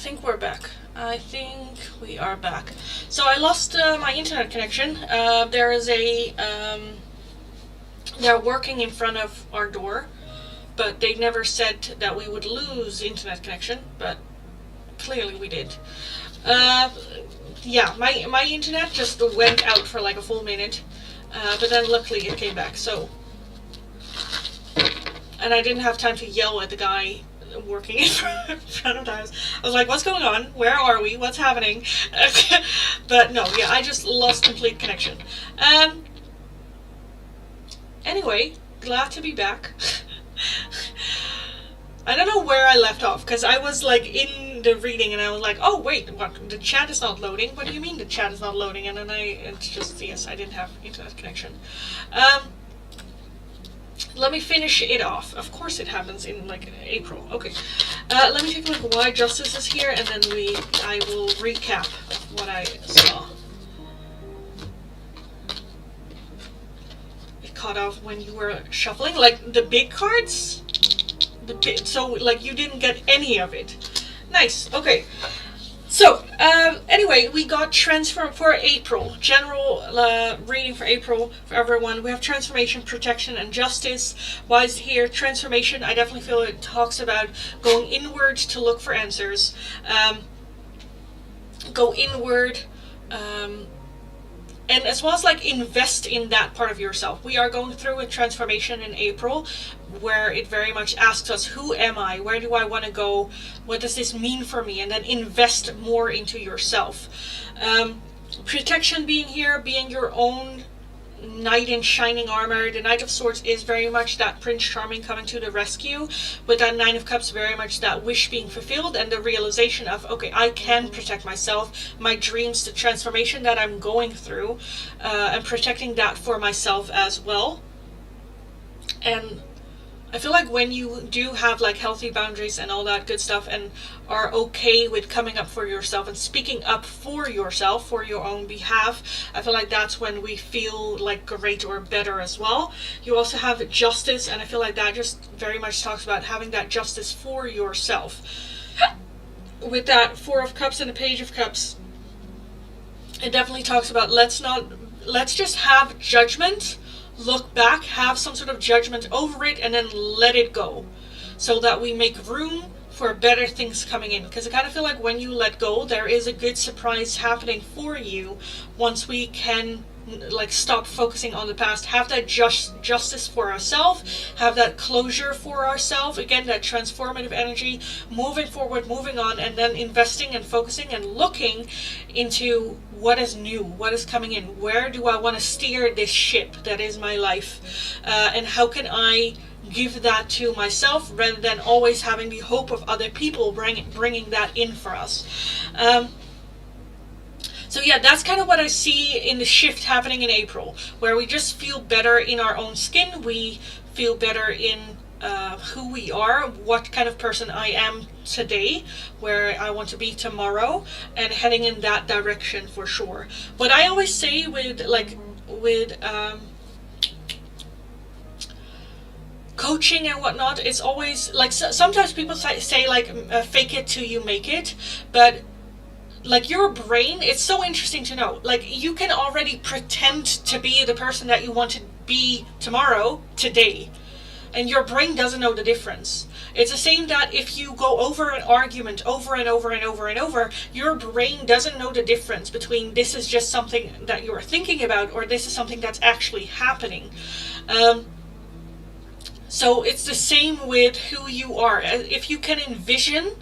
think we're back. I think we are back. So I lost my internet connection. There is they're working in front of our door, but they never said that we would lose internet connection, but clearly we did. Yeah, my internet just went out for like a full minute, but then luckily it came back. So, and I didn't have time to yell at the guy working in front of the house. I was like, what's going on? Where are we? What's happening? But no, yeah, I just lost complete connection. Anyway, glad to be back. I don't know where I left off, because I was like in the reading and I was like, oh wait, what? The chat is not loading? What do you mean the chat is not loading? And then it's just, yes, I didn't have internet connection. Let me finish it off. Of course it happens in like April. Okay. Let me take a look at why justice is here, and then I will recap what I saw. It caught off when you were shuffling, like the big cards. So like you didn't get any of it. Nice. Okay. So, anyway, we got transfer for April. General reading for April for everyone. We have transformation, protection, and justice. Why is it here? Transformation, I definitely feel it talks about going inward to look for answers. Go inward. And as well as like invest in that part of yourself. We are going through a transformation in April where it very much asks us, who am I? Where do I want to go? What does this mean for me? And then invest more into yourself. Protection being here, being your own knight in shining armor. The Knight of Swords is very much that Prince Charming coming to the rescue, with that Nine of Cups very much that wish being fulfilled and the realization of, okay, I can protect myself, my dreams, the transformation that I'm going through, and protecting that for myself as well. And I feel like when you do have like healthy boundaries and all that good stuff and are okay with coming up for yourself and speaking up for yourself, for your own behalf, I feel like that's when we feel like great or better as well. You also have justice, and I feel like that just very much talks about having that justice for yourself. With that Four of Cups and the Page of Cups, it definitely talks about let's just have judgment. Look back, have some sort of judgment over it, and then let it go, so that we make room for better things coming in. Because I kind of feel like when you let go, there is a good surprise happening for you once we can like stop focusing on the past, have that justice for ourselves, have that closure for ourselves, again that transformative energy, moving forward, moving on, and then investing and focusing and looking into what is new, what is coming in, where do I want to steer this ship that is my life, and how can I give that to myself rather than always having the hope of other people bringing that in for us. So yeah, that's kind of what I see in the shift happening in April, where we just feel better in our own skin. We feel better in who we are, what kind of person I am today, where I want to be tomorrow, and heading in that direction for sure. What I always say with coaching and whatnot, it's always like sometimes people say like fake it till you make it, but like your brain, it's so interesting to know, like you can already pretend to be the person that you want to be tomorrow, today, and your brain doesn't know the difference. It's the same that if you go over an argument over and over and over and over, your brain doesn't know the difference between this is just something that you're thinking about or this is something that's actually happening. So it's the same with who you are. If you can envision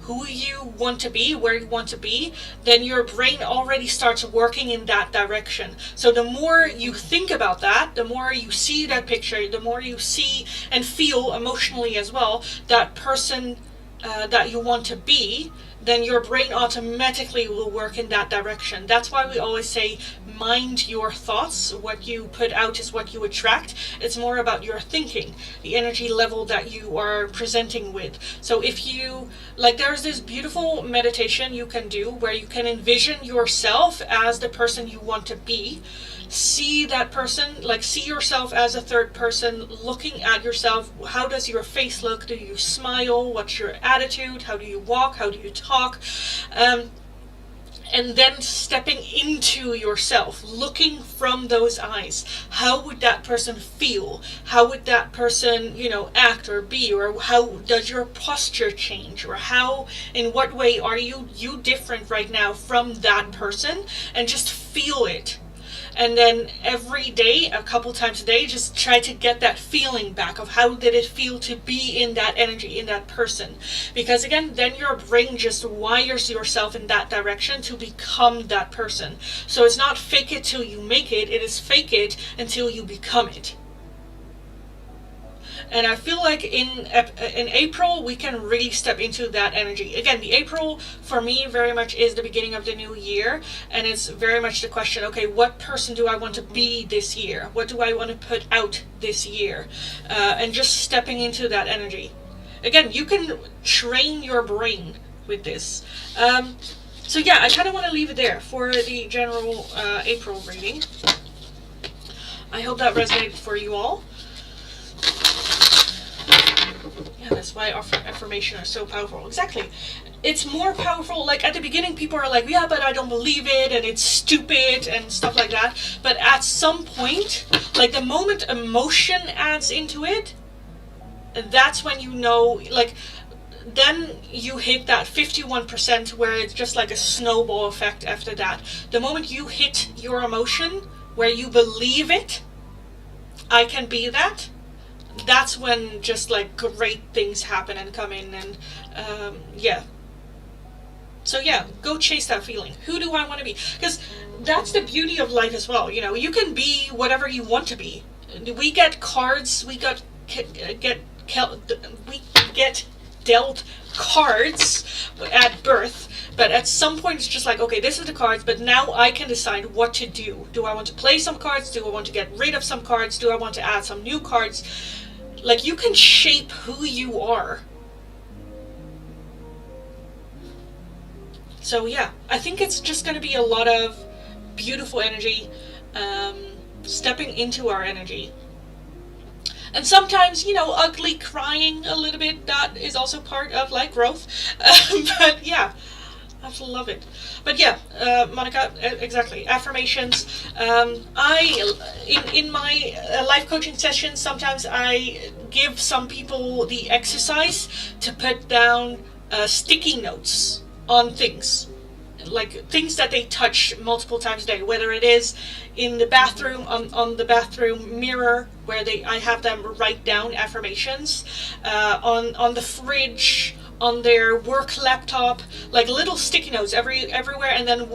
who you want to be, where you want to be, then your brain already starts working in that direction. So the more you think about that, the more you see that picture, the more you see and feel emotionally as well that person that you want to be, then your brain automatically will work in that direction. That's why we always say mind your thoughts. What you put out is what you attract. It's more about your thinking, the energy level that you are presenting with. So if you, like, there's this beautiful meditation you can do where you can envision yourself as the person you want to be. See that person, like see yourself as a third person looking at yourself. How does your face look? Do you smile? What's your attitude? How do you walk? How do you talk? talk. And then stepping into yourself, looking from those eyes. How would that person feel? How would that person, act or be? Or how does your posture change? Or how, in what way are you different right now from that person? And just feel it. And then every day, a couple times a day, just try to get that feeling back of how did it feel to be in that energy, in that person. Because again, then your brain just wires yourself in that direction to become that person. So it's not fake it till you make it, it is fake it until you become it. And I feel like in April, we can really step into that energy. Again, the April, for me, very much is the beginning of the new year. And it's very much the question, okay, what person do I want to be this year? What do I want to put out this year? And just stepping into that energy. Again, you can train your brain with this. So yeah, I kind of want to leave it there for the general April reading. I hope that resonated for you all. Yeah, that's why affirmation are so powerful. Exactly. It's more powerful, like at the beginning people are like, yeah, but I don't believe it and it's stupid and stuff like that. But at some point, like the moment emotion adds into it, that's when you know, like, then you hit that 51% where it's just like a snowball effect after that. The moment you hit your emotion, where you believe it, I can be that, that's when just like great things happen and come in. And yeah, so yeah, go chase that feeling. Who do I want to be? Because that's the beauty of life as well. You can be whatever you want to be. We get cards, we get dealt cards at birth, but at some point it's just like, okay, this is the cards, but now I can decide what to do. Do I want to play some cards? Do I want to get rid of some cards? Do I want to add some new cards? Like, you can shape who you are. So yeah, I think it's just going to be a lot of beautiful energy, stepping into our energy. And sometimes, ugly crying a little bit, that is also part of like growth. But yeah, I absolutely love it. But yeah, Monica, exactly. Affirmations. In my life coaching sessions, sometimes I give some people the exercise to put down sticky notes on things. Like things that they touch multiple times a day, whether it is in the bathroom, on the bathroom mirror, where I have them write down affirmations, on the fridge, on their work laptop, like little sticky notes everywhere. And then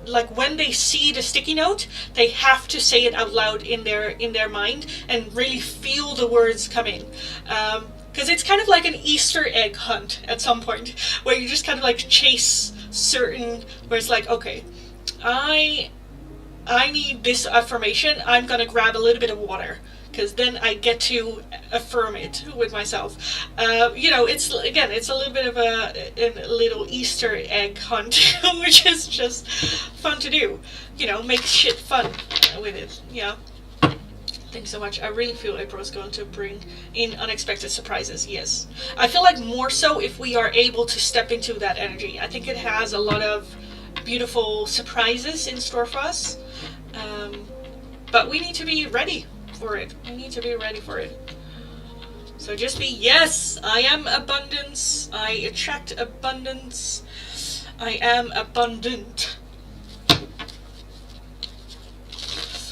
like when they see the sticky note, they have to say it out loud in their mind and really feel the words come in. Because it's kind of like an Easter egg hunt at some point, where you just kind of like chase certain, where it's like, okay, I need this affirmation, I'm gonna grab a little bit of water, because then I get to affirm it with myself. It's a little bit of a little Easter egg hunt, which is just fun to do. Make shit fun with it. Yeah. Thanks so much. I really feel April is going to bring in unexpected surprises. Yes. I feel like more so if we are able to step into that energy. I think it has a lot of beautiful surprises in store for us. But we need to be ready for it. So just be, yes, I am abundance. I attract abundance. I am abundant.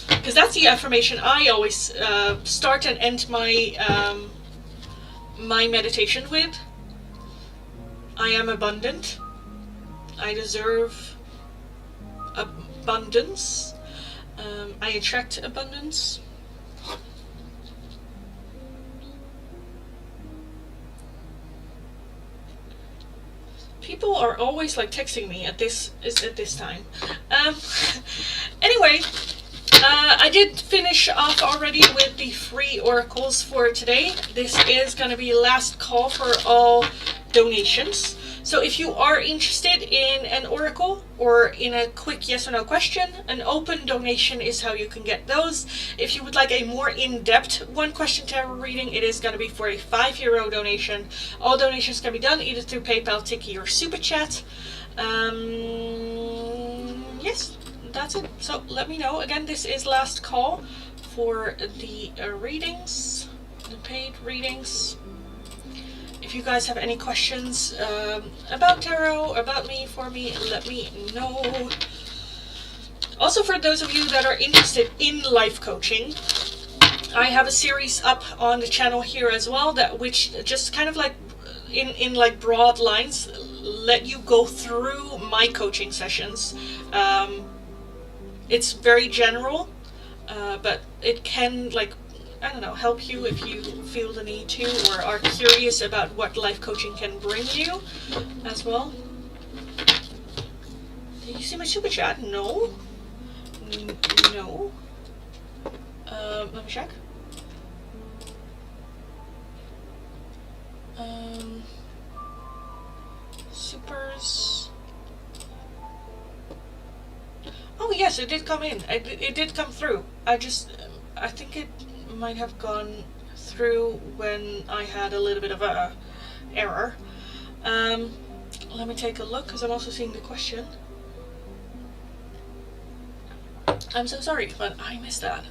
Because that's the affirmation I always start and end my my meditation with. I am abundant. I deserve abundance. I attract abundance. People are always like texting me at this time. Anyway. I did finish off already with the free oracles for today. This is going to be last call for all donations. So if you are interested in an oracle or in a quick yes or no question, an open donation is how you can get those. If you would like a more in-depth one question tarot reading, it is going to be for a €5 donation. All donations can be done either through PayPal, Tiki, or Super Chat. Yes, that's it. So let me know. Again, this is last call for the readings, the paid readings. If you guys have any questions about tarot, about me, for me, let me know. Also, for those of you that are interested in life coaching, I have a series up on the channel here as well, that which just kind of like in like broad lines let you go through my coaching sessions. It's very general, but it can, like, I don't know, help you if you feel the need to or are curious about what life coaching can bring you as well. Did you see my super chat? No. No. Let me check. Supers. Oh yes, it did come in. It did come through. I think it might have gone through when I had a little bit of a error. Let me take a look, because I'm also seeing the question. I'm so sorry, but I missed that.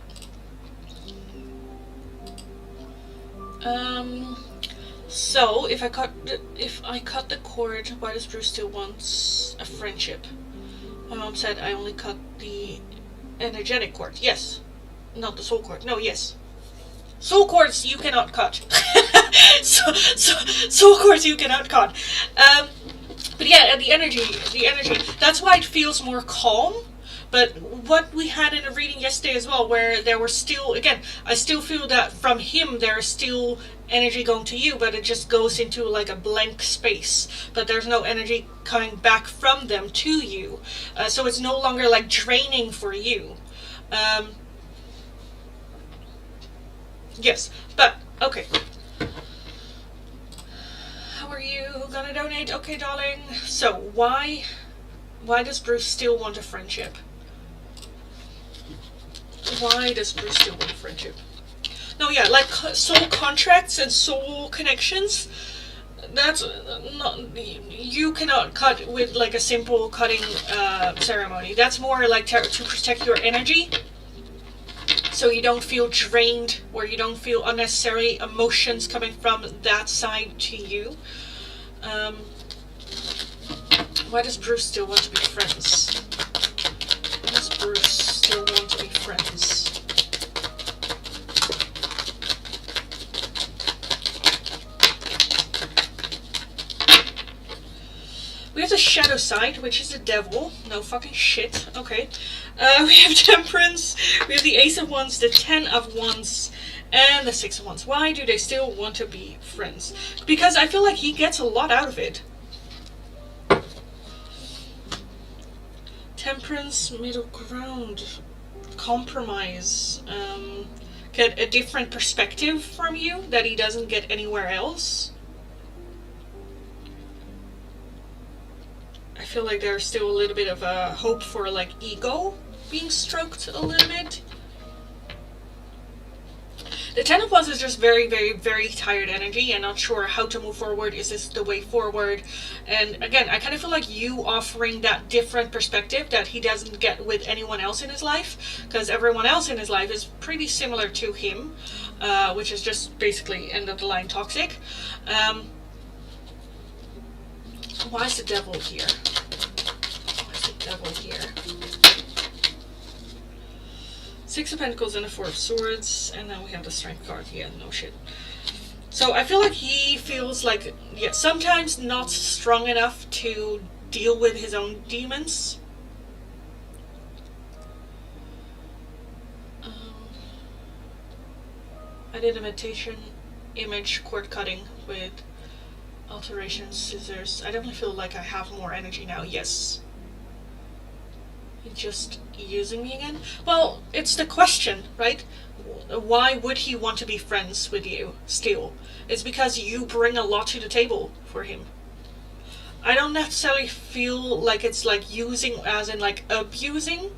So if I cut the cord, why does Bruce still want a friendship? My mom said I only cut the energetic cord. Yes, not the soul cord. No, yes. Soul cords you cannot cut. Soul cords you cannot cut. But yeah, the energy. That's why it feels more calm. But what we had in a reading yesterday as well, where there were still, again, I still feel that from him there is still energy going to you, but it just goes into like a blank space. But there's no energy coming back from them to you. So it's no longer like draining for you. Yes, but okay. How are you gonna donate? Okay, darling. So why does Bruce still want a friendship? Why does Bruce still want a friendship? No, yeah, like soul contracts and soul connections. That's not, you cannot cut with like a simple cutting ceremony. That's more like to protect your energy, so you don't feel drained or you don't feel unnecessary emotions coming from that side to you. Why does Bruce still want to be friends? Why does Bruce still want to be friends? We have the shadow side, which is the devil. No fucking shit. Okay. We have temperance. We have the ace of wands, the 10 of wands, and the 6 of wands. Why do they still want to be friends? Because I feel like he gets a lot out of it. Temperance, middle ground, compromise, get a different perspective from you that he doesn't get anywhere else. I feel like there's still a little bit of a hope for like ego being stroked a little bit. The 10 of wands is just very, very, very tired energy and not sure how to move forward. Is this the way forward? And again, I kind of feel like you offering that different perspective that he doesn't get with anyone else in his life, because everyone else in his life is pretty similar to him, which is just basically end of the line toxic. Why is the devil here? Why is the devil here? 6 of Pentacles and a 4 of Swords, and then we have the Strength card. Yeah, no shit. So I feel like he feels like, yeah, sometimes not strong enough to deal with his own demons. I did a meditation image cord cutting with alteration scissors. I definitely feel like I have more energy now. Yes. You're just using me again? Well, it's the question, right? Why would he want to be friends with you still? It's because you bring a lot to the table for him. I don't necessarily feel like it's like using as in like abusing.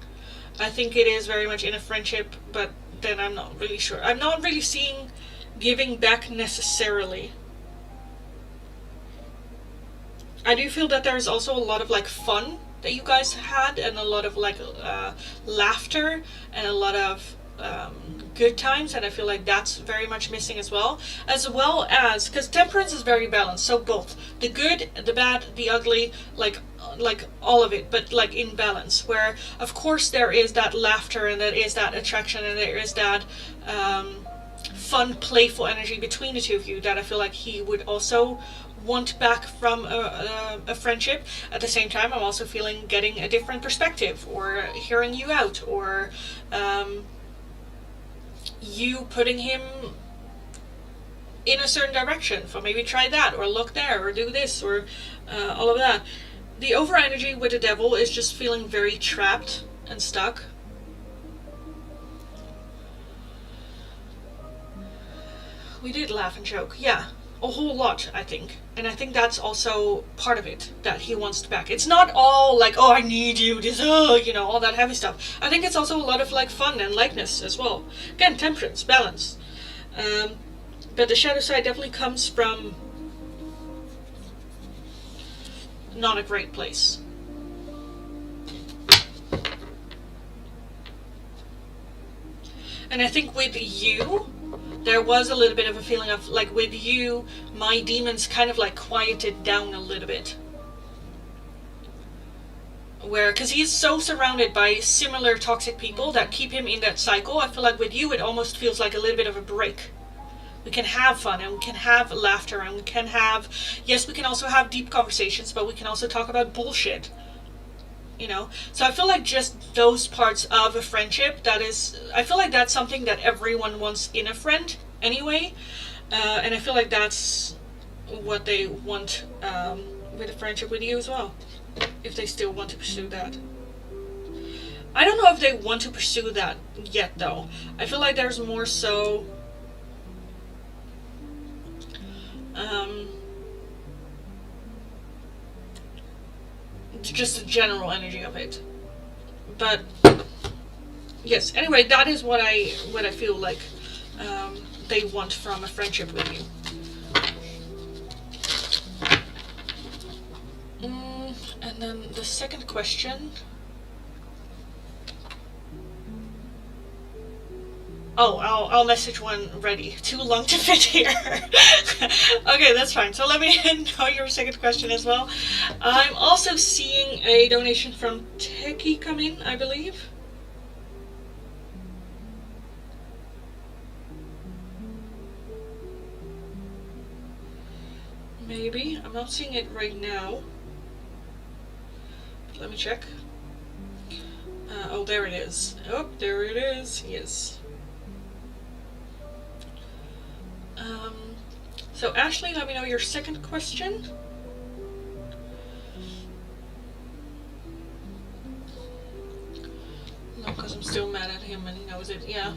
I think it is very much in a friendship, but then I'm not really sure. I'm not really seeing giving back necessarily. I do feel that there's also a lot of like fun that you guys had, and a lot of like laughter, and a lot of good times, and I feel like that's very much missing as well as because temperance is very balanced, so both the good, the bad, the ugly, like all of it, but like in balance, where of course there is that laughter, and there is that attraction, and there is that fun, playful energy between the two of you that I feel like he would also want back from a friendship. At the same time, I'm also feeling getting a different perspective, or hearing you out, or you putting him in a certain direction for maybe try that, or look there, or do this, or all of that. The over energy with the devil is just feeling very trapped and stuck. We did laugh and joke, yeah, a whole lot, I think. And I think that's also part of it, that he wants back. It's not all like, oh, I need you, this, oh, you know, all that heavy stuff. I think it's also a lot of like fun and lightness as well. Again, temperance, balance. But the shadow side definitely comes from not a great place. And I think with you, there was a little bit of a feeling of like, with you, my demons kind of like quieted down a little bit. Where, because he's so surrounded by similar toxic people that keep him in that cycle, I feel like with you it almost feels like a little bit of a break. We can have fun, and we can have laughter, and we can have, yes, we can also have deep conversations, but we can also talk about bullshit. You know, so I feel like just those parts of a friendship, that is, I feel like that's something that everyone wants in a friend anyway, and I feel like that's what they want with a friendship with you as well, if they still want to pursue that. I don't know if they want to pursue that yet though. I feel like there's more so just the general energy of it. But yes, anyway, that is what I feel like they want from a friendship with you. And then the second question. Oh, I'll message one ready. Too long to fit here. Okay, that's fine. So let me know your second question as well. I'm also seeing a donation from Techie come in, I believe. Maybe. I'm not seeing it right now. Let me check. Oh, there it is. Oh, there it is. Yes. So Ashley, let me know your second question. No, because I'm still mad at him and he knows it. Yeah.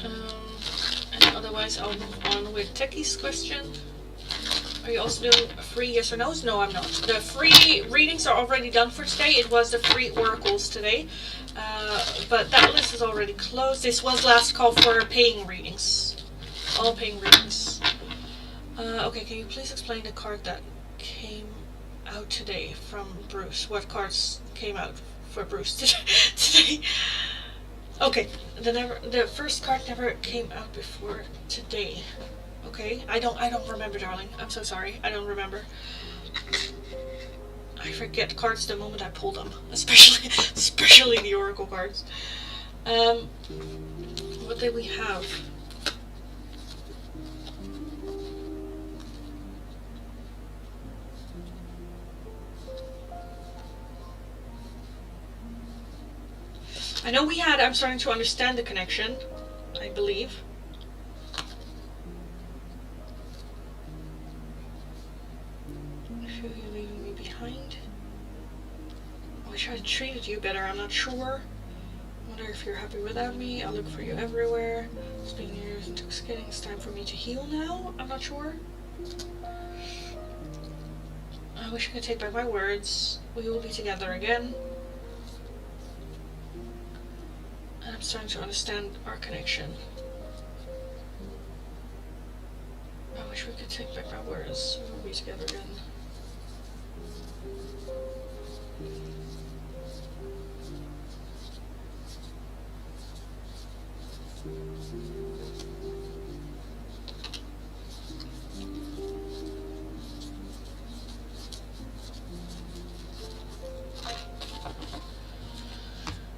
And otherwise I'll move on with Techie's question. Are you also doing free yes or no's? No, I'm not. The free readings are already done for today. It was the free oracles today. But that list is already closed. This was last call for paying readings. All paying readings. Okay, can you please explain the card that came out today from Bruce? What cards came out for Bruce today? Okay, the first card never came out before today. Okay, I don't remember, darling. I'm so sorry. I don't remember. I forget cards the moment I pull them, especially the oracle cards. What did we have? I know we had I'm starting to understand the connection, I believe. wish I treated you better. I'm not sure. Wonder if you're happy without me. I look for you everywhere. It's been years, intoxicating. It's time for me to heal now. I'm not sure. I wish I could take back my words. We will be together again. And I'm starting to understand our connection. I wish we could take back my words. We will be together again.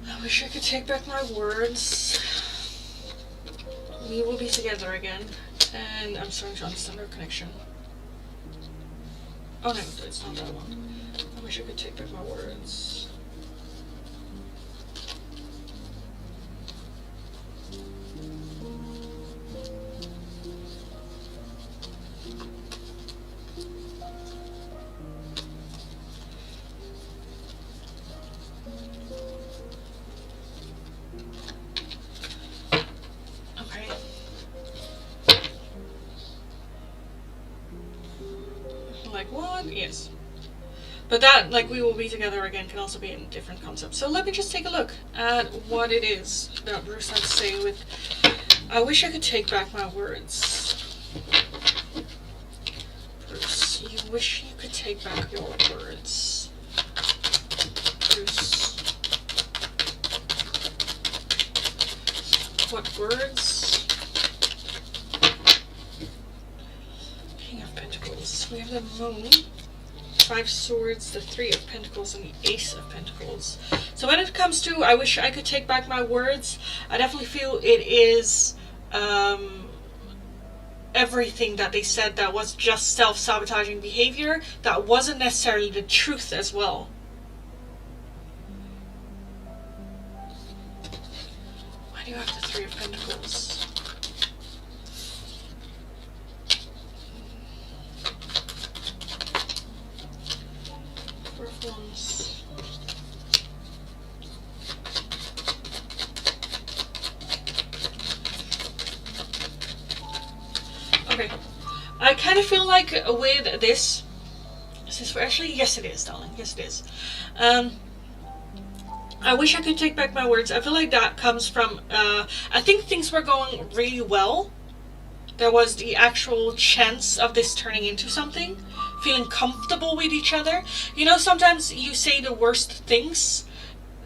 I wish I could take back my words. We will be together again. And I'm starting to understand our connection. Oh no, it's not that one. I wish I could take back my words. Like, what? Yes. But that, like, we will be together again can also be in different concepts. So let me just take a look at what it is that Bruce has to say with, I wish I could take back my words. Bruce, you wish you could take back your words. Bruce. What words? King of Pentacles. We have the Moon, 5 Swords, the 3 of Pentacles, and the Ace of Pentacles. So when it comes to I wish I could take back my words, I definitely feel it is everything that they said that was just self-sabotaging behavior that wasn't necessarily the truth as well. Why do you have the 3 of Pentacles? Ones. Okay, I kind of feel like with this, is this actually, yes it is, darling, yes it is. I wish I could take back my words. I feel like that comes from, I think things were going really well. There was the actual chance of this turning into something. Feeling comfortable with each other. You know, sometimes you say the worst things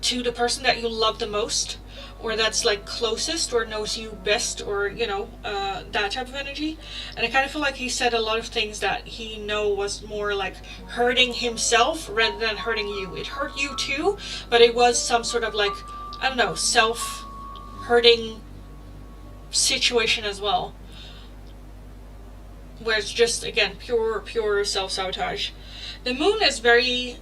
to the person that you love the most, or that's like closest or knows you best, or you know, that type of energy. And I kind of feel like he said a lot of things that he know was more like hurting himself rather than hurting you. It hurt you too, but it was some sort of like, I don't know, self-hurting situation as well. Where it's just, again, pure self-sabotage. The Moon is very,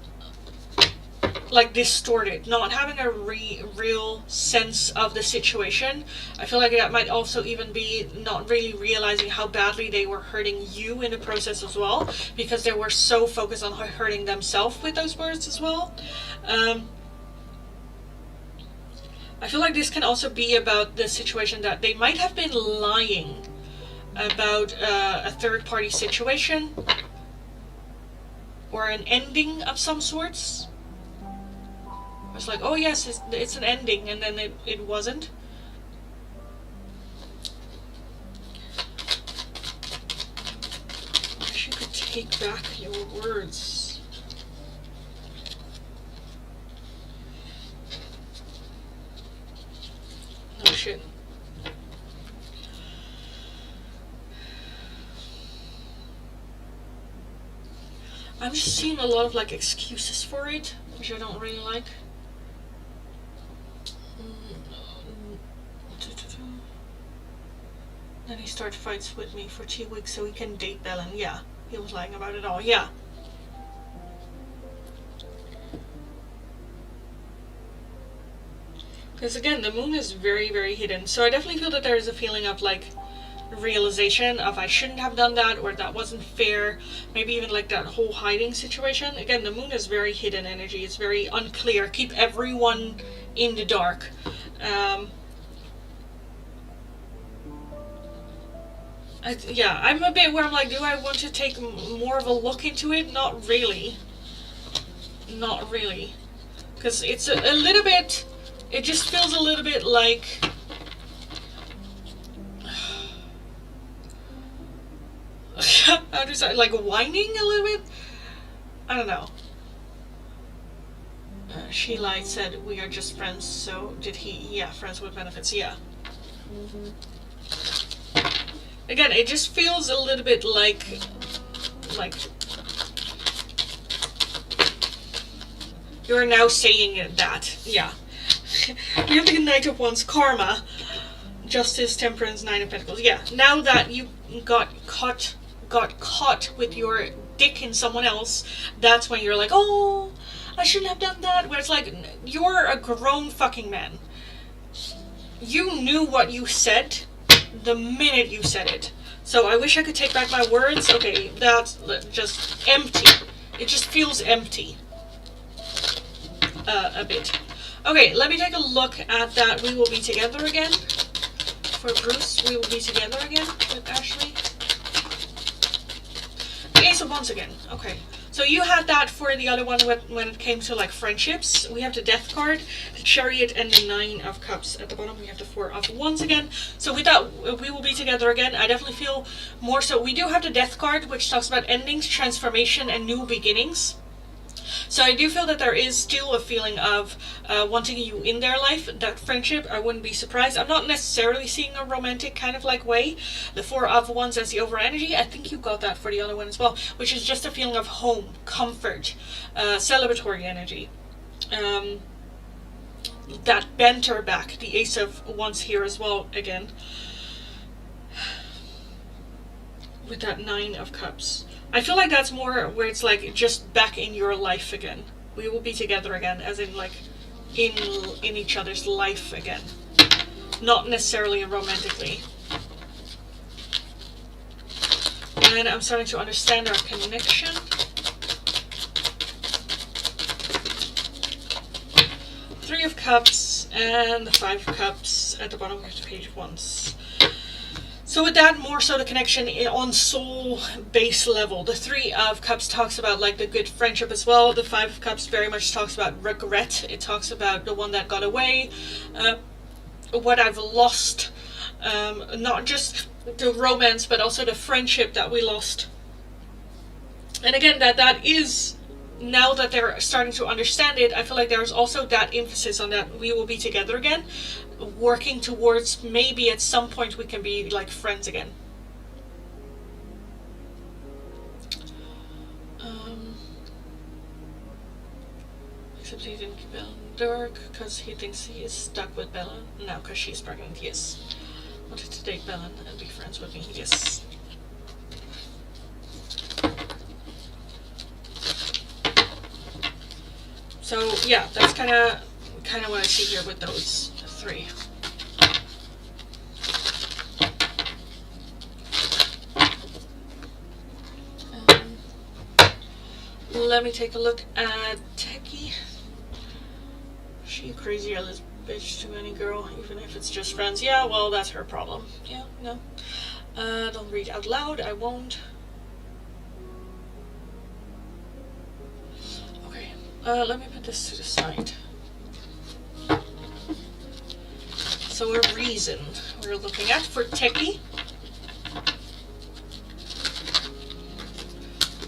like, distorted, not having a real sense of the situation. I feel like that might also even be not really realizing how badly they were hurting you in the process as well, because they were so focused on hurting themselves with those words as well. I feel like this can also be about the situation that they might have been lying about a third-party situation or an ending of some sorts. It's like, oh yes, it's an ending, and then it wasn't. I wish you could take back your words. Oh shit. I'm just seeing a lot of like excuses for it, which I don't really like. Then he started fights with me for 2 weeks so he can date Belen. Yeah, he was lying about it all. Yeah. Because again, the Moon is very hidden. So I definitely feel that there is a feeling of like realization of I shouldn't have done that, or that wasn't fair. Maybe even like that whole hiding situation. Again, the moon is very hidden energy. It's very unclear. Keep everyone in the dark. Yeah, I'm a bit where I'm like, do I want to take more of a look into it? Not really. Not really. Because it's a little bit, it just feels a little bit like, how do you say, like whining a little bit? I don't know. She lied, said we are just friends, so did he? Yeah, friends with benefits, yeah. Again, it just feels a little bit like you're now saying that, yeah. We have the Knight of Wands, karma, justice, temperance, Nine of Pentacles. Yeah, now that you got caught with your dick in someone else, that's when you're like, oh, I shouldn't have done that. Where it's like, you're a grown fucking man. You knew what you said the minute you said it. So I wish I could take back my words. Okay, that's just empty. It just feels empty. A bit. Okay, let me take a look at that. We will be together again. For Bruce, we will be together again with Ashley. The Ace of Wands again. Okay. So you had that for the other one when it came to like friendships. We have the Death card, the Chariot, and the Nine of Cups. At the bottom we have the Four of Wands again. So with that, we will be together again. I definitely feel more so. We do have the Death card, which talks about endings, transformation, and new beginnings. So I do feel that there is still a feeling of wanting you in their life. That friendship, I wouldn't be surprised. I'm not necessarily seeing a romantic kind of like way. The Four of Wands as the over energy. I think you got that for the other one as well, which is just a feeling of home, comfort, celebratory energy. That banter back. The Ace of Wands here as well again. With that Nine of Cups. I feel like that's more where it's like just back in your life again. We will be together again, as in like in each other's life again. Not necessarily romantically. And I'm starting to understand our connection. Three of Cups and the Five of Cups at the bottom of the Page of Wands. So with that, more so the connection on soul base level. The Three of Cups talks about like the good friendship as well. The Five of Cups very much talks about regret. It talks about the one that got away, what I've lost, not just the romance, but also the friendship that we lost. And again, that is, now that they're starting to understand it, I feel like there's also that emphasis on that we will be together again. Working towards maybe at some point we can be like friends again. Except he didn't keep Bella in the dark because he thinks he is stuck with Bella. No, because she's pregnant, yes. Wanted to date Bella and be friends with me, yes. So yeah, that's kind of what I see here with those three. Let me take a look at Techie. She a crazy little bitch to any girl, even if it's just friends. Yeah, well, that's her problem. Yeah, no. Don't read out loud, I won't. Okay, let me put this to the side. So a reason we're looking at for Techie.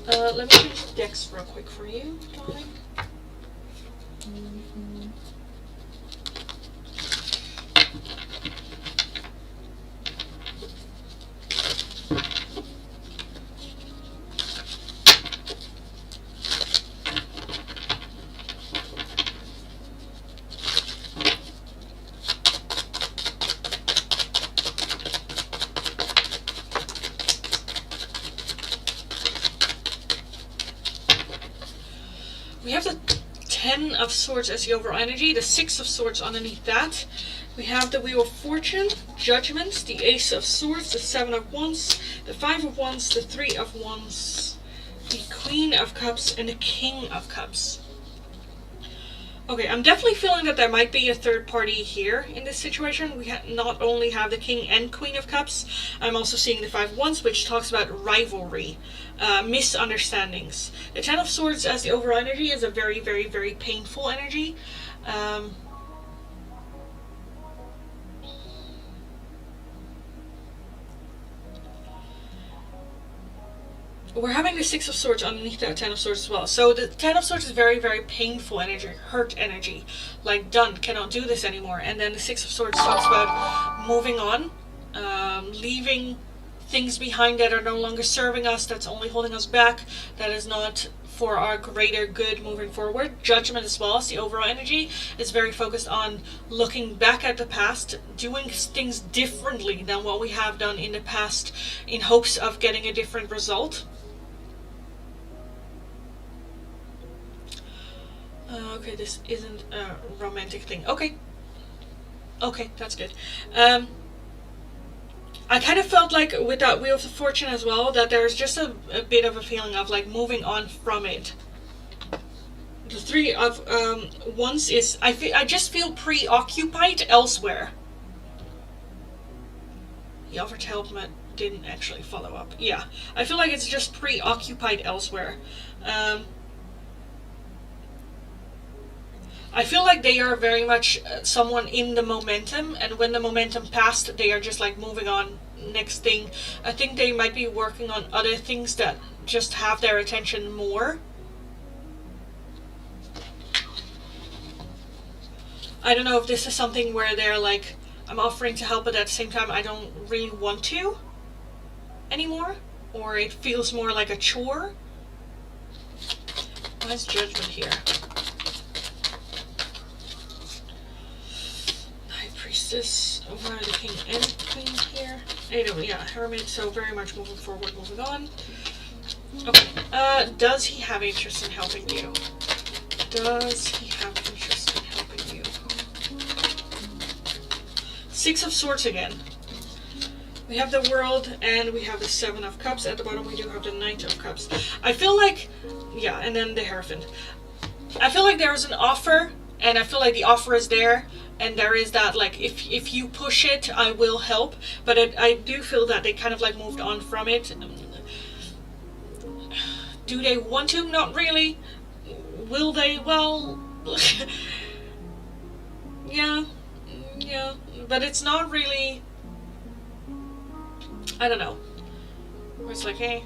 Let me change decks real quick for you, darling. of Swords as the overall energy, the Six of Swords underneath that. We have the Wheel of Fortune, Judgment, the Ace of Swords, the Seven of Wands, the Five of Wands, the Three of Wands, the Queen of Cups, and the King of Cups. Okay, I'm definitely feeling that there might be a third party here in this situation. We not only have the King and Queen of Cups, I'm also seeing the Five of Wands, which talks about rivalry, misunderstandings. The Ten of Swords as the overall energy is a very, very, very painful energy. We're having the Six of Swords underneath that Ten of Swords as well. So the Ten of Swords is very, very painful energy, hurt energy. Like, done, cannot do this anymore. And then the Six of Swords talks about moving on, leaving things behind that are no longer serving us, that's only holding us back, that is not for our greater good moving forward. Judgment as well as the overall energy is very focused on looking back at the past, doing things differently than what we have done in the past in hopes of getting a different result. Okay, this isn't a romantic thing. Okay, that's good. I kind of felt like with that Wheel of Fortune as well, that there's just a bit of a feeling of like moving on from it. The Three of Wands is, I just feel preoccupied elsewhere. He offered to help, but didn't actually follow up. Yeah, I feel like it's just preoccupied elsewhere. I feel like they are very much someone in the momentum, and when the momentum passed, they are just like moving on, next thing. I think they might be working on other things that just have their attention more. I don't know if this is something where they're like, I'm offering to help, but at the same time I don't really want to anymore, or it feels more like a chore. Why is Judgment here? Priestess, where are the King and Queen here? Anyway, yeah, Hermit, so very much moving forward, moving on. Okay, does he have interest in helping you? Does he have interest in helping you? Six of Swords again. We have the World, and we have the Seven of Cups. At the bottom we do have the Knight of Cups. I feel like, yeah, and then the Hierophant. I feel like there is an offer, and I feel like the offer is there, and there is that, like, if you push it, I will help. But I do feel that they kind of, like, moved on from it. Do they want to? Not really. Will they? Well, yeah. But it's not really, I don't know. It's like, hey,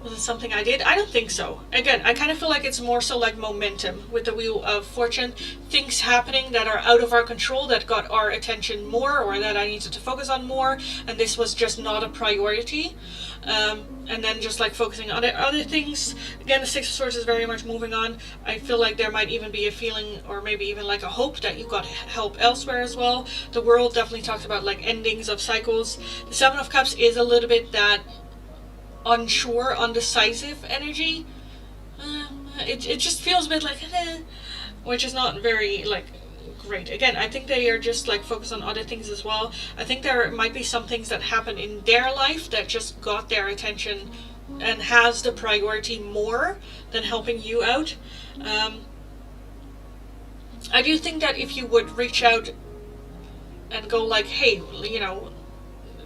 was it something I did? I don't think so. Again, I kind of feel like it's more so like momentum with the Wheel of Fortune. Things happening that are out of our control that got our attention more, or that I needed to focus on more, and this was just not a priority. And then just like focusing on other things. Again, the Six of Swords is very much moving on. I feel like there might even be a feeling, or maybe even like a hope, that you got help elsewhere as well. The World definitely talks about like endings of cycles. The Seven of Cups is a little bit that unsure, undecisive energy. It just feels a bit like, which is not very like great. Again, I think they are just like focused on other things as well. I think there might be some things that happen in their life that just got their attention and has the priority more than helping you out. I do think that if you would reach out and go like, hey, you know,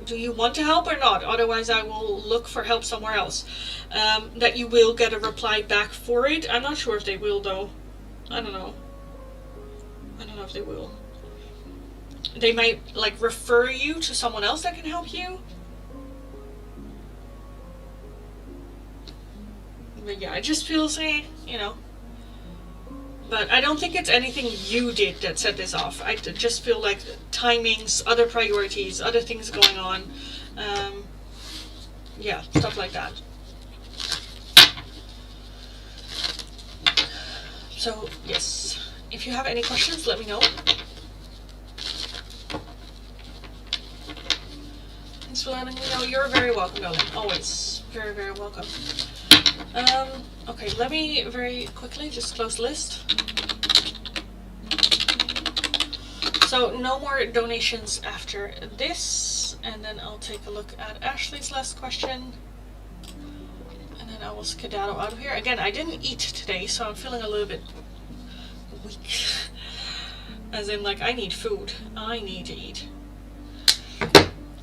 do you want to help or not? Otherwise I will look for help somewhere else. That you will get a reply back for it. I'm not sure if they will though. I don't know if they will. They might like refer you to someone else that can help you. But yeah, it just feels, you know. But I don't think it's anything you did that set this off. I just feel like timings, other priorities, other things going on. Yeah, stuff like that. So, yes. If you have any questions, let me know. Thanks for letting me know. You're very welcome, darling. Always. Very, very welcome. Okay, let me very quickly just close the list. So no more donations after this, and then I'll take a look at Ashley's last question, and then I will skedaddle out of here. Again, I didn't eat today, so I'm feeling a little bit weak. As in, like, I need food. I need to eat.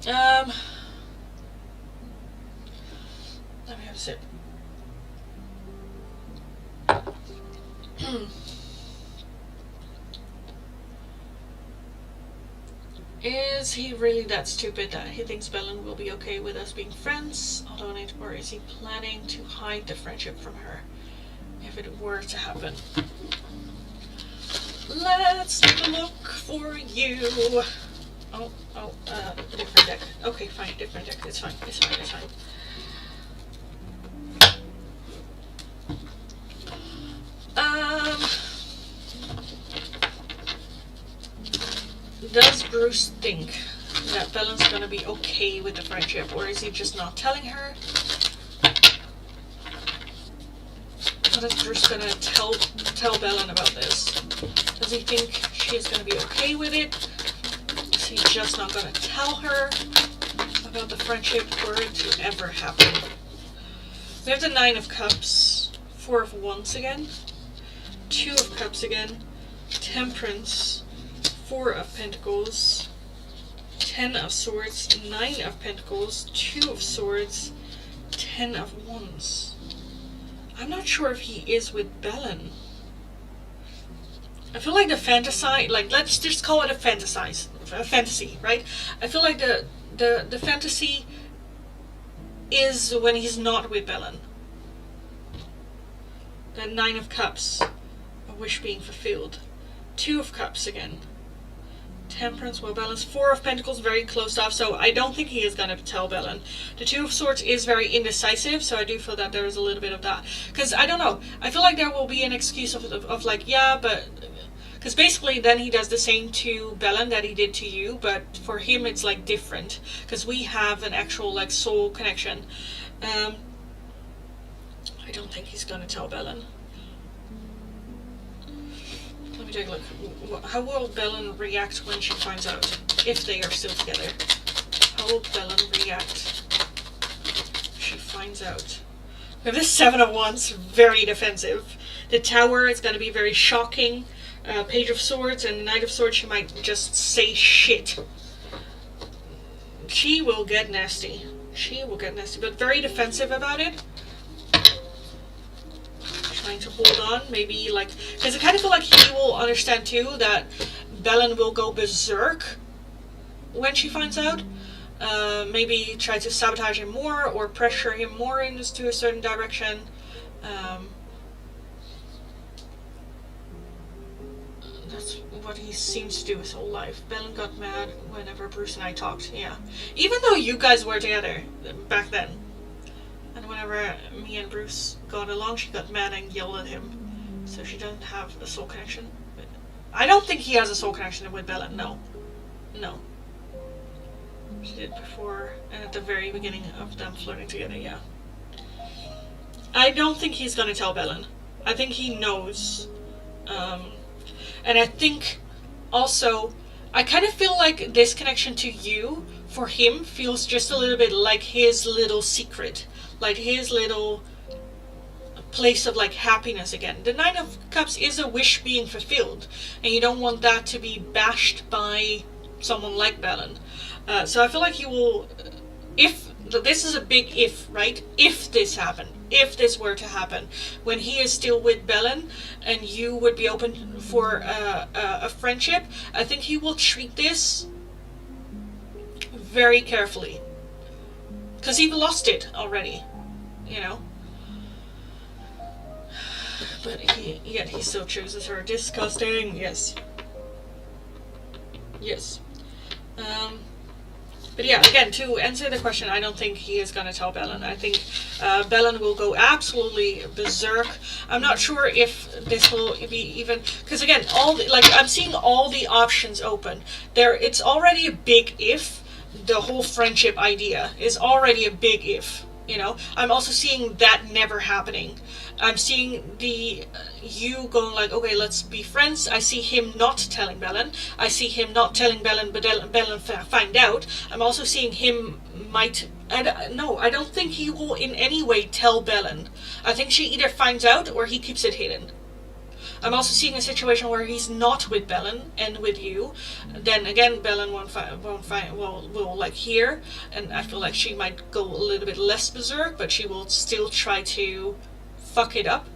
Let me have a sip. Is he really that stupid that he thinks Belen will be okay with us being friends? I'll donate, or is he planning to hide the friendship from her if it were to happen? Let's take a look for you. Different deck. Okay, fine, different deck. It's fine. Does Bruce think that Belen's gonna be okay with the friendship, or is he just not telling her? What is Bruce gonna tell Belen about this? Does he think she is gonna be okay with it? Is he just not gonna tell her about the friendship were it to ever happen? We have the 9 of Cups, 4 of Wands again, 2 of Cups again, Temperance, 4 of Pentacles, 10 of Swords, 9 of Pentacles, 2 of Swords, 10 of Wands. I'm not sure if he is with Belen. I feel like the fantasy, like, let's just call it a fantasy, right? I feel like the fantasy is when he's not with Belen. The 9 of Cups, a wish being fulfilled. 2 of Cups again. Temperance, well balanced. 4 of Pentacles, very closed off, so I don't think he is going to tell Belen. The 2 of Swords is very indecisive, so I do feel that there is a little bit of that. Because, I don't know, I feel like there will be an excuse of like, yeah, but... Because basically then he does the same to Belen that he did to you, but for him it's like different. Because we have an actual like soul connection. I don't think he's going to tell Belen. Let me take a look. How will Belen react when she finds out? If they are still together. How will Belen react if she finds out? We have the 7 of Wands, very defensive. The Tower is going to be very shocking. Page of Swords and Knight of Swords, she might just say shit. She will get nasty. But very defensive about it. Trying to hold on, maybe like, because I kind of feel like he will understand too that Belen will go berserk when she finds out. Maybe try to sabotage him more or pressure him more into a certain direction. That's what he seems to do his whole life. Belen got mad whenever Bruce and I talked, yeah. Even though you guys were together back then. And whenever me and Bruce got along, she got mad and yelled at him. So she doesn't have a soul connection. I don't think he has a soul connection with Belen, no. No. She did before, and at the very beginning of them flirting together, yeah. I don't think he's gonna tell Belen. I think he knows. And I think also, I kind of feel like this connection to you, for him, feels just a little bit like his little secret. Like his little place of like happiness again. The 9 of Cups is a wish being fulfilled. And you don't want that to be bashed by someone like Belen. So I feel like he will, if, this is a big if, right? If this happened. If this were to happen, when he is still with Belen and you would be open for a friendship, I think he will treat this very carefully. Because he lost it already, you know. But yet he still chooses her. Disgusting, yes. Yes. But yeah, again, to answer the question, I don't think he is going to tell Belen. I think Belen will go absolutely berserk. I'm not sure if this will be even... Because again, I'm seeing all the options open. It's already a big if. The whole friendship idea is already a big if. You know, I'm also seeing that never happening. I'm seeing you going like, okay, let's be friends. I see him not telling Belen. I see him not telling Belen, but Belen find out. I'm also seeing him I don't think he will in any way tell Belen. I think she either finds out or he keeps it hidden. I'm also seeing a situation where he's not with Belen and with you. Then again, Belen will like hear, and I feel like she might go a little bit less berserk, but she will still try to fuck it up.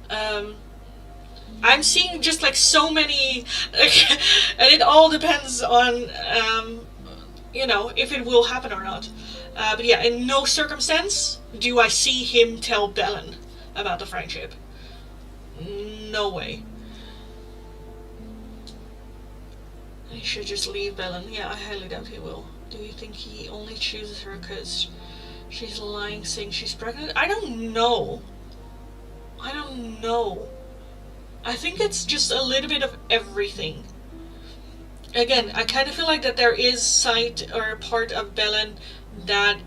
I'm seeing just like so many, and it all depends on if it will happen or not. But yeah, in no circumstance do I see him tell Belen about the friendship. No way. He should just leave Belen. Yeah, I highly doubt he will. Do you think he only chooses her because she's lying saying she's pregnant? I don't know. I think it's just a little bit of everything. Again, I kind of feel like that there is side or part of Belen that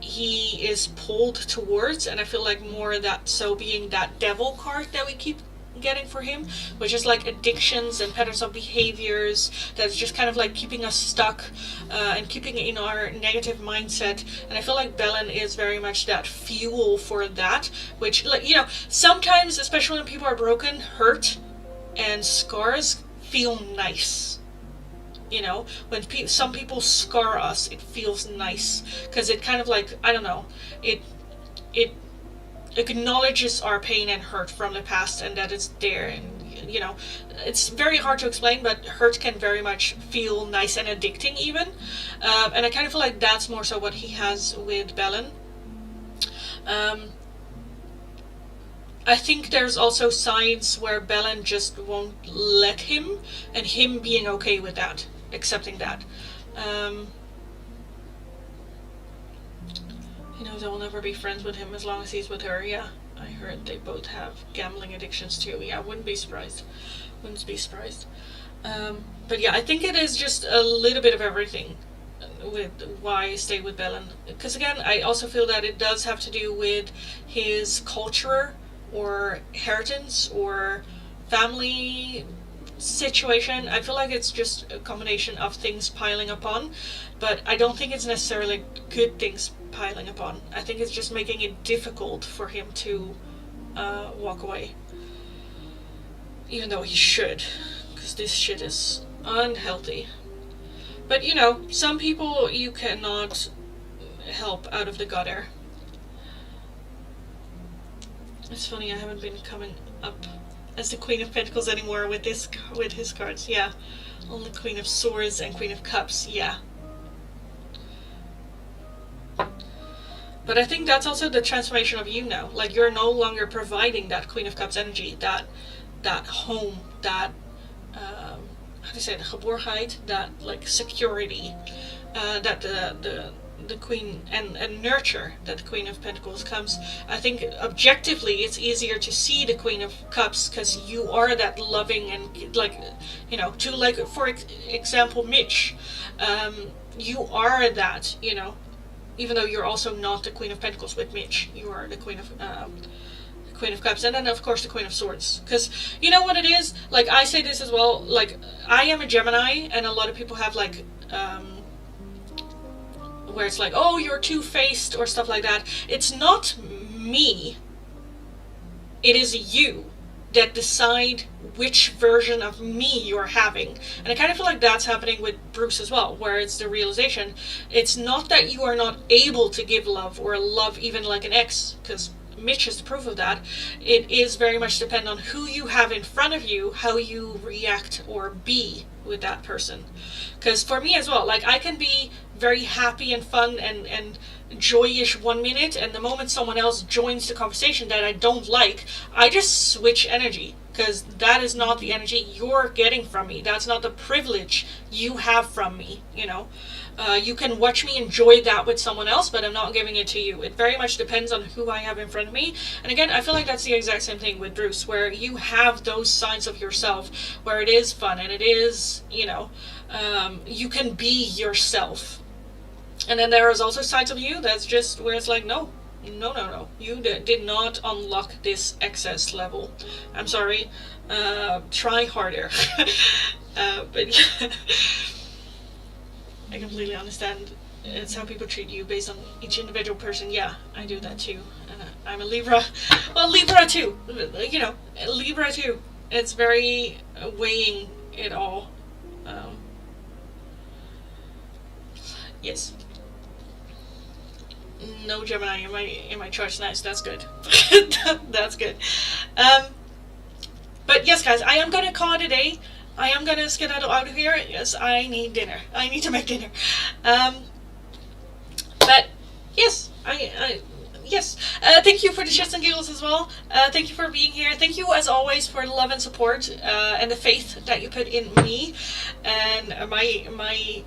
he is pulled towards, and I feel like more that so being that devil card that we keep getting for him, which is like addictions and patterns of behaviors that's just kind of like keeping us stuck and keeping in our negative mindset. And I feel like Belen is very much that fuel for that, which, like, sometimes, especially when people are broken, hurt and scars feel nice. When some people scar us, it feels nice because it kind of like, I don't know, it acknowledges our pain and hurt from the past and that it's there. And it's very hard to explain, but hurt can very much feel nice and addicting even. And I kind of feel like that's more so what he has with Belen. I think there's also signs where Belen just won't let him, and him being okay with that, accepting that. They will never be friends with him as long as he's with her. Yeah, I heard they both have gambling addictions too. Yeah, wouldn't be surprised. But yeah, I think it is just a little bit of everything with why I stay with Belen. Because again, I also feel that it does have to do with his culture or inheritance or family situation. I feel like it's just a combination of things piling upon, but I don't think it's necessarily good things piling upon. I think it's just making it difficult for him to walk away, even though he should, because this shit is unhealthy. But some people you cannot help out of the gutter. It's funny, I haven't been coming up as the Queen of Pentacles anymore with his cards. Yeah, only Queen of Swords and Queen of Cups. Yeah. But I think that's also the transformation of you now. Like, you're no longer providing that Queen of Cups energy, that home, that how do you say it, geborgenheid, that like security, that the Queen and nurture that the Queen of Pentacles comes. I think objectively it's easier to see the Queen of Cups because you are that loving and like, to like, for example, Mitch, you are that, even though you're also not the Queen of Pentacles with Mitch, you are the Queen of Cups, and then of course the Queen of Swords. Because you know what it is, like, I say this as well, like, I am a Gemini, and a lot of people have like where it's like, oh, you're two-faced or stuff like that. It's not me, it is you that decide which version of me you're having. And I kind of feel like that's happening with Bruce as well, where it's the realization, it's not that you are not able to give love or love even like an ex, because Mitch is the proof of that. It is very much depend on who you have in front of you, how you react or be with that person. Because for me as well, like, I can be very happy and fun and joyish 1 minute, and the moment someone else joins the conversation that I don't like, I just switch energy, because that is not the energy you're getting from me. That's not the privilege you have from me. You can watch me enjoy that with someone else, but I'm not giving it to you. It very much depends on who I have in front of me. And again, I feel like that's the exact same thing with Bruce, where you have those sides of yourself where it is fun and it is, you can be yourself. And then there is also sides of you that's just where it's like, no, No. You did not unlock this excess level. I'm sorry. Try harder. But yeah, I completely understand. It's how people treat you based on each individual person. Yeah, I do that too. I'm a Libra. Well, Libra too. You know, Libra too. It's very weighing it all. Yes. No Gemini in my chart. Nice. That's good. That's good. But yes, guys, I am gonna call it a day. I am gonna skedaddle out of here. Yes, I need dinner. I need to make dinner. But yes, yes. Thank you for the shits and giggles as well. Thank you for being here. Thank you as always for the love and support and the faith that you put in me and my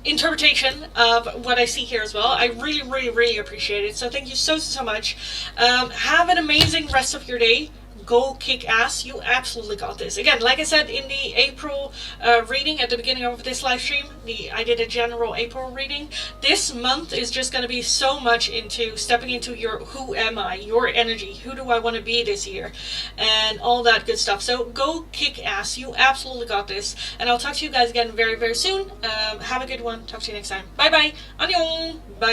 interpretation of what I see here as well. I really appreciate it. So thank you so much. Have an amazing rest of your day. Go kick ass. You absolutely got this. Again, like I said in the April reading at the beginning of this live stream, I did a general April reading. This month is just going to be so much into stepping into your who am I, your energy, who do I want to be this year, and all that good stuff. So go kick ass. You absolutely got this. And I'll talk to you guys again very soon. Have a good one. Talk to you next time. Bye bye. Annyeong. Bye.